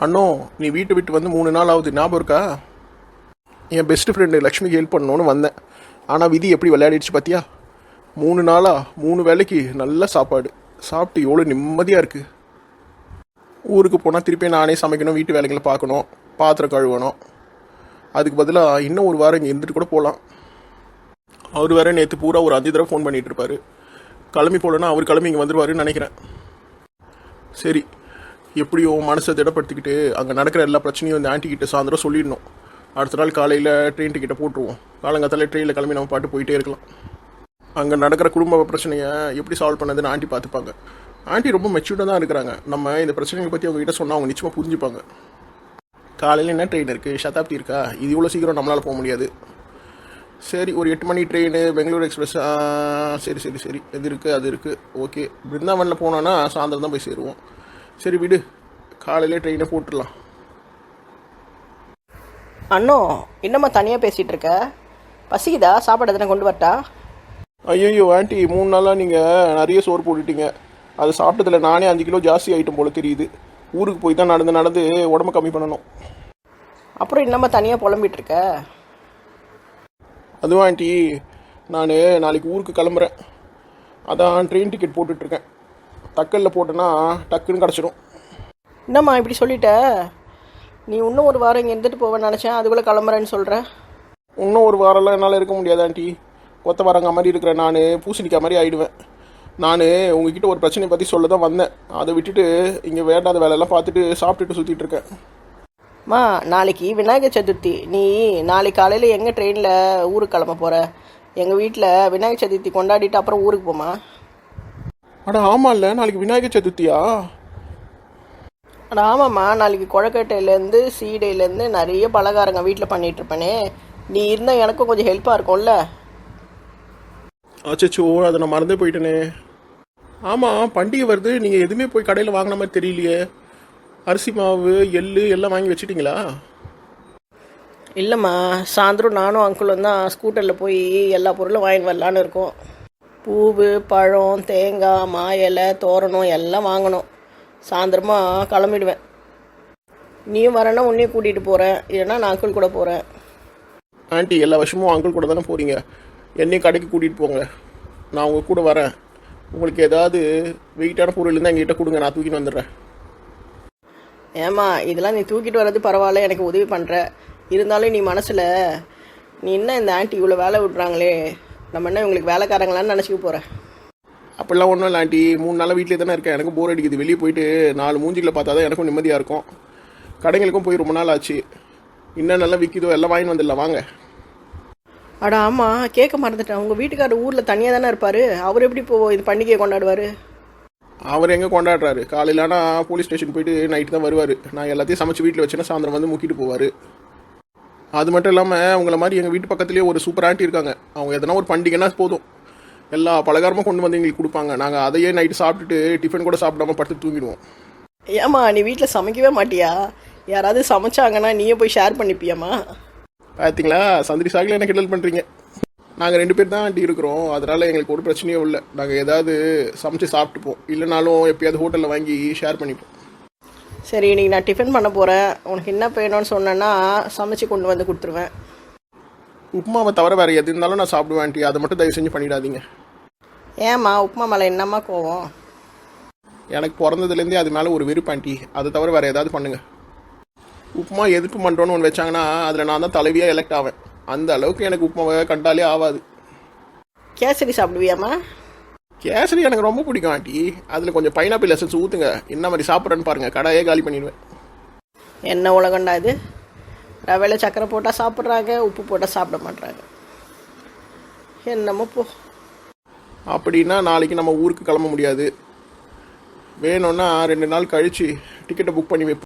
அண்ணோ, நீ வீட்டை விட்டு வந்து 3 நாள் ஆகுது, ஞாபகம் இருக்கா? என் பெஸ்ட் ஃப்ரெண்டு லக்ஷ்மிக்கு ஹெல்ப் பண்ணணும்னு வந்தேன். ஆனால் விதி எப்படி விளையாடிடுச்சு பார்த்தியா? 3 நாளாக 3 வேளைக்கு நல்ல சாப்பாடு சாப்பிட்டு எவ்வளோ நிம்மதியாக இருக்குது. ஊருக்கு போனால் திருப்பி நானே சமைக்கணும், வீட்டு வேலைகளை பார்க்கணும், பாத்திரம் கழுவணும். அதுக்கு பதிலாக இன்னும் ஒரு வாரம் இங்கே இருந்துட்டு கூட போகலாம். அவர் வேற நேற்று பூரா ஒரு 5 தடவை ஃபோன் பண்ணிகிட்டு இருப்பார். கிளம்பி போகலன்னா அவர் கிளம்பி இங்கே வந்துடுவாருன்னு நினைக்கிறேன். சரி, எப்படியோ மனசை திடப்படுத்திக்கிட்டு அங்கே நடக்கிற எல்லா பிரச்சனையும் இந்த ஆன்ட்டி கிட்ட சாயந்தரம் சொல்லிடணும். அடுத்த நாள் காலையில் ட்ரெயின் டிக்கெட்டை போட்டுருவோம். காலங்காத்தால ட்ரெயினில் கிளம்பி நம்ம பாட்டு போயிட்டே இருக்கலாம். அங்கே நடக்கிற குடும்ப பிரச்சனையை எப்படி சால்வ் பண்ணதுன்னு ஆண்டி பார்த்துப்பாங்க. ஆண்டி ரொம்ப மெச்சூர்டாக தான் இருக்கிறாங்க. நம்ம இந்த பிரச்சனையை பற்றி அவங்க கிட்ட சொன்னால் அவங்க நிச்சயமாக புரிஞ்சுப்பாங்க. காலையில் என்ன ட்ரெயின் இருக்குது? சதாப்தி இருக்கா? இது இவ்வளோ சீக்கிரம் நம்மளால் போக முடியாது. சரி, ஒரு 8 மணி ட்ரெயின், பெங்களூர் எக்ஸ்பிரஸ். சரி சரி சரி, இது இருக்குது அது இருக்குது. ஓகே, பிருந்தாவனில் போனோன்னா சாயந்தரம் தான் போய் சேருவோம். சரி விடு, காலையிலே ட்ரெயினை போட்டுடலாம். அண்ணோ, இன்னமா தனியாக பேசிகிட்டு இருக்க? பசிக்குதா? சாப்பாடு எதனா கொண்டு வரட்டா? ஐயோ ஆண்டி, 3 நாளாக நீங்கள் நிறைய சோறு போட்டுட்டீங்க. அது சாப்பிட்டதில் நானே 5 கிலோ ஜாஸ்தி ஆகிட்டும் போல் தெரியுது. ஊருக்கு போய் தான் நடந்து உடம்பு கம்மி பண்ணணும். அப்புறம் இன்னமா தனியாக புலம்பிகிட்டு இருக்க? அதுவும் ஆண்டி, நான் நாளைக்கு ஊருக்கு கிளம்புறேன். அதான் ட்ரெயின் டிக்கெட் போட்டுட்ருக்கேன். தக்கலில் போட்டேன்னா டக்குன்னு கிடச்சிடும். என்னம்மா இப்படி சொல்லிட்ட? நீ இன்னும் ஒரு வாரம் இங்கே இருந்துட்டு போவேன்னு நினச்சேன், அதுக்குள்ளே கிளம்புறேன்னு சொல்கிற. இன்னும் ஒரு வாரம்லாம் என்னால் இருக்க முடியாது ஆண்டி. கொத்த வரங்க மாதிரி இருக்கிறேன் நான், பூசணிக்காய் மாதிரி ஆகிடுவேன். நான் உங்ககிட்ட ஒரு பிரச்சனையை பற்றி சொல்ல தான் வந்தேன். அதை விட்டுட்டு இங்கே வேண்டாத வேலையெல்லாம் பார்த்துட்டு சாப்பிட்டுட்டு சுற்றிட்டு இருக்கேன். மா, நாளைக்கு விநாயகர் சதுர்த்தி. நீ நாளைக்கு காலையில் எங்கே ட்ரெயினில் ஊருக்கு கிளம்ப போகிற? எங்கள் வீட்டில் விநாயகர் சதுர்த்தி கொண்டாடிட்டு அப்புறம் ஊருக்கு போமா? அட ஆமாம், இல்லை நாளைக்கு விநாயகர் சதுர்த்தியா? அட ஆமாம்மா, நாளைக்கு கொழக்கட்டையிலேருந்து சீடையிலேருந்து நிறைய பலகாரங்க வீட்டில் பண்ணிகிட்ருப்பேனே. நீ இருந்தால் எனக்கும் கொஞ்சம் ஹெல்ப்பாக இருக்கும்ல. அச்சோ, அதை நான் மறந்தே போயிட்டேனே. ஆமாம், பண்டிகை வருது. நீங்கள் எதுவுமே போய் கடையில் வாங்கின மாதிரி தெரியலையே. அரிசி மாவு, எள்ளு எல்லாம் வாங்கி வச்சுட்டிங்களா? இல்லைம்மா, சாயந்தரம் நானும் அங்கிளும் தான் ஸ்கூட்டரில் போய் எல்லா பொருளும் வாங்கிட்டு வரலான்னு இருக்கோம். பூவு, பழம், தேங்காய், மா இலை, தோரணம் எல்லாம் வாங்கணும். சாயந்தரமாக கிளம்பிடுவேன். நீயும் வரேன்னா உன்னையும் கூட்டிகிட்டு போகிறேன், இல்லைன்னா நான் அங்கிள் கூட போகிறேன். ஆண்டி, எல்லா வருஷமும் அங்கிள் கூட தானே போகிறீங்க. என்னையும் கடைக்கு கூட்டிகிட்டு போங்க, நான் உங்கள் கூட வரேன். உங்களுக்கு ஏதாவது வெயிட்டான பொருள் இருந்தால் எங்ககிட்ட கொடுங்க, நான் தூக்கிட்டு வந்துடுறேன். ஏம்மா, இதெல்லாம் நீ தூக்கிட்டு வர்றது பரவாயில்ல, எனக்கு உதவி பண்ணுற. இருந்தாலும் நீ மனசில் நீ என்ன இந்த ஆண்டி இவ்வளோ வேலை விட்றாங்களே, நம்ம என்ன இவங்களுக்கு வேலைக்காரங்களான்னு நினச்சிக்க போகிறேன். அப்படிலாம் ஒன்றும் இல்லை ஆண்டி. 3 நாளாக வீட்டிலே தானே இருக்கேன். எனக்கும் போர் அடிக்குது. வெளியே போயிட்டு 4 மூஞ்சிகளை பார்த்தா தான் எனக்கும் நிம்மதியாக இருக்கும். கடைங்களுக்கும் போய் ரொம்ப நாள் ஆச்சு. இன்னும் நல்லா விற்கிதோ எல்லாம் வாங்கி வந்துடலாம், வாங்க. அட ஆமாம், கேட்க மறந்துட்டேன். உங்கள் வீட்டுக்காரர் ஊரில் தனியாக தானே இருப்பார். அவர் எப்படி இது பண்டிகையை கொண்டாடுவார்? அவர் எங்கே கொண்டாடுறாரு? காலையிலானா போலீஸ் ஸ்டேஷன் போயிட்டு நைட்டு தான் வருவார். நான் எல்லாத்தையும் சமைச்சு வீட்டில் வச்சேன்னா சாயந்தரம் வந்து முக்கிட்டு போவார். அது மட்டும் இல்லாமல் உங்களை மாதிரி எங்கள் வீட்டு பக்கத்துலேயே ஒரு சூப்பர் ஆண்டி இருக்காங்க. அவங்க எதனா ஒரு பண்டிகைன்னா போதும், எல்லா பலகாரமும் கொண்டு வந்து எங்களுக்கு கொடுப்பாங்க. நாங்கள் அதையே நைட்டு சாப்பிட்டுட்டு டிஃபன் கூட சாப்பிடாம படுத்து தூங்கிடுவோம். ஏம்மா, நீ வீட்டில் சமைக்கவே மாட்டியா? யாராவது சமைச்சாங்கன்னா நீயே போய் ஷேர் பண்ணிப்பியாம்மா? பார்த்தீங்களா, சந்திரி சாகில் என்ன கிண்டல் பண்ணுறீங்க. நாங்கள் 2 பேர் தான் ஆண்டி இருக்கிறோம், அதனால் எங்களுக்கு ஒரு பிரச்சனையும் இல்லை. நாங்கள் ஏதாவது சமைச்சு சாப்பிட்டுப்போம், இல்லைனாலும் எப்பயாவது ஹோட்டலில் வாங்கி ஷேர் பண்ணிப்போம். சரி, இன்றைக்கி நான் டிஃபன் பண்ண போகிறேன். உனக்கு என்ன வேணும்னு சொன்னேன்னா சமைச்சு கொண்டு வந்து கொடுத்துருவேன். உப்புமாவை தவிர வேறு எது இருந்தாலும் நான் சாப்பிடுவேன் ஆண்டி, அதை மட்டும் தயவு செஞ்சு பண்ணிடாதீங்க. ஏம்மா, உப்புமா மேலே என்னம்மா கோவம்? எனக்கு பிறந்ததுலேருந்தே அது மேலே ஒரு வெறுப்பு ஆண்டி. அதை தவிர வேறு ஏதாவது பண்ணுங்கள். உப்புமா எதிர்ப்பு பண்ணுறோன்னு ஒன்று வச்சாங்கன்னா அதில் நான் தான் தலைவியாக எலெக்ட் ஆவேன். அந்த அளவுக்கு எனக்கு உப்புமாவை கண்டாலே ஆகாது. கேசரி சாப்பிடுவியாம்மா? கேசரி எனக்கு ரொம்ப பிடிக்கும் ஆண்டி. அதில் கொஞ்சம் பைனாப்பிள் எசன்ஸ் ஊற்றுங்க, என்ன மாதிரி சாப்பிட்றேன்னு பாருங்கள், கடையே காலி பண்ணிடுவேன். என்ன உலகண்டா இது? ரவையில் சக்கரை போட்டால் சாப்பிட்றாங்க, உப்பு போட்டால் சாப்பிட மாட்றாங்க. என்னமோ போ. அப்படின்னா நாளைக்கு நம்ம ஊருக்கு கிளம்ப முடியாது. வேணும்னா 2 நாள் கழித்து டிக்கெட்டை புக் பண்ணி வைப்போம்.